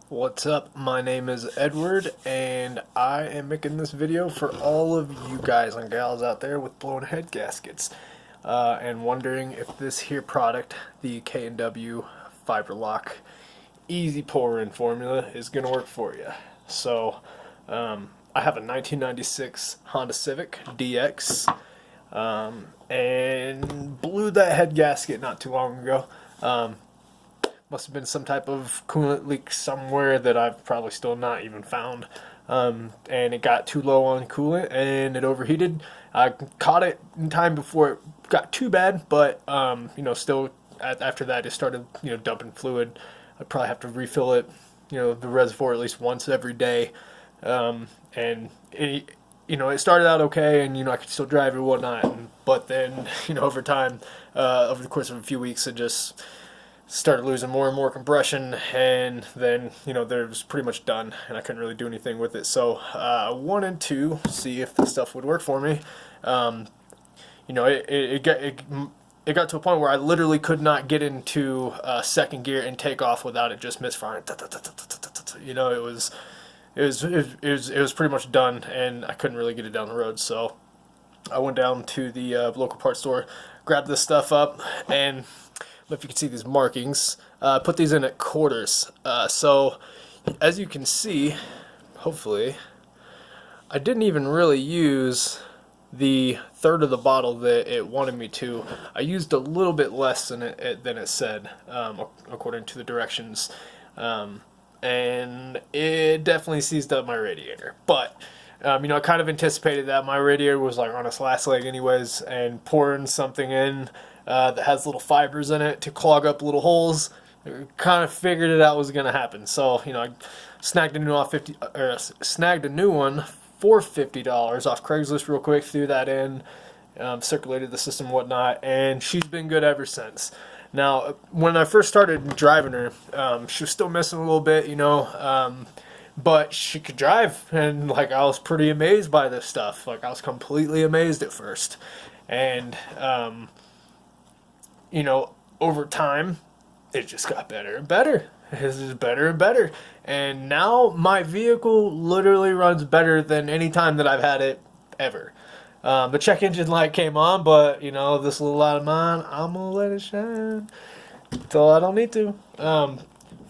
What's up? My name is Edward, and I am making this video for all of you guys and gals out there with blown head gaskets, and wondering if this here product, the K&W Fiberlock Easy Pour-In formula, is going to work for you. So, I have a 1996 Honda Civic DX, and blew that head gasket not too long ago. Must have been some type of coolant leak somewhere that I've probably still not even found. And it got too low on coolant and it overheated. I caught it in time before it got too bad, but still after that it started dumping fluid. I'd probably have to refill it, the reservoir at least once every day. And it started out okay, and I could still drive it and whatnot. But then over time, over the course of a few weeks, it just started losing more and more compression, and then there was pretty much done, and I couldn't really do anything with it. So I wanted to see if this stuff would work for me. It got to a point where I literally could not get into second gear and take off without it just misfiring. It was pretty much done, and I couldn't really get it down the road. So I went down to the local parts store, grabbed this stuff up, and if you can see these markings, put these in at quarters. So as you can see, hopefully, I didn't even really use the third of the bottle that it wanted me to. I used a little bit less than it said, according to the directions, and it definitely seized up my radiator. But I kind of anticipated that. My radiator was like on its last leg anyways, and pouring something in that has little fibers in it to clog up little holes, kind of figured it out was going to happen. So I snagged a new one for $50 off Craigslist real quick, threw that in, circulated the system and whatnot, and she's been good ever since. Now, when I first started driving her, she was still missing a little bit, but she could drive, and I was pretty amazed by this stuff. I was completely amazed at first, and over time, it just got better and better. It's just better and better. And now my vehicle literally runs better than any time that I've had it ever. The check engine light came on, but, this little light of mine, I'm going to let it shine until I don't need to.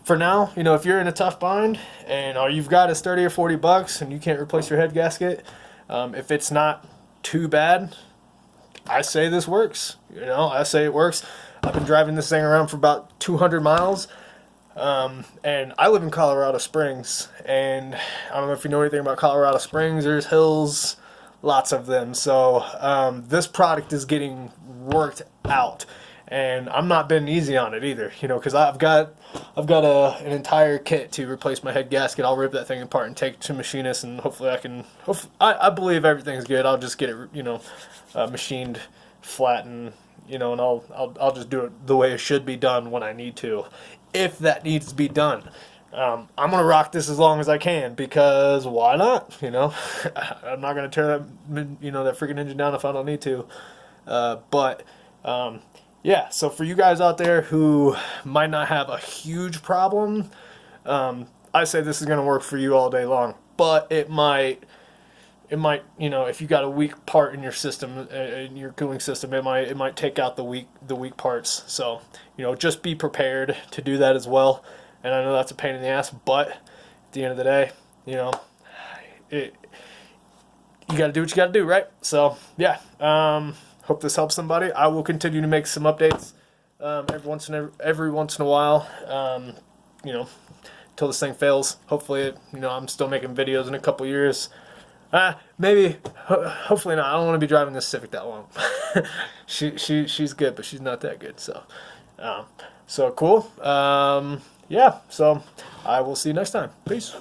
For now, if you're in a tough bind and all you've got is 30 or 40 bucks and you can't replace your head gasket, if it's not too bad, I say this works. I say it works. I've been driving this thing around for about 200 miles, and I live in Colorado Springs, and I don't know if you know anything about Colorado Springs. There's hills, lots of them. So this product is getting worked out, and I'm not been easy on it either. Because I've got an entire kit to replace my head gasket. I'll rip that thing apart and take it to machinist, and hopefully I can. I believe everything's good. I'll just get it, machined, flattened, and I'll just do it the way it should be done when I need to, if that needs to be done. I'm gonna rock this as long as I can, because why not? I'm not gonna tear that that freaking engine down if I don't need to. Yeah. So for you guys out there who might not have a huge problem, I say this is gonna work for you all day long. But it might, if you got a weak part in your system, in your cooling system, it might take out the weak parts. So, just be prepared to do that as well. And I know that's a pain in the ass, but at the end of the day, you got to do what you got to do, right? So, yeah. Hope this helps somebody. I will continue to make some updates every once in a while. Until this thing fails. Hopefully, I'm still making videos in a couple years. Maybe, hopefully not. I don't want to be driving this Civic that long. She's good, but she's not that good. So cool. Yeah. So I will see you next time. Peace.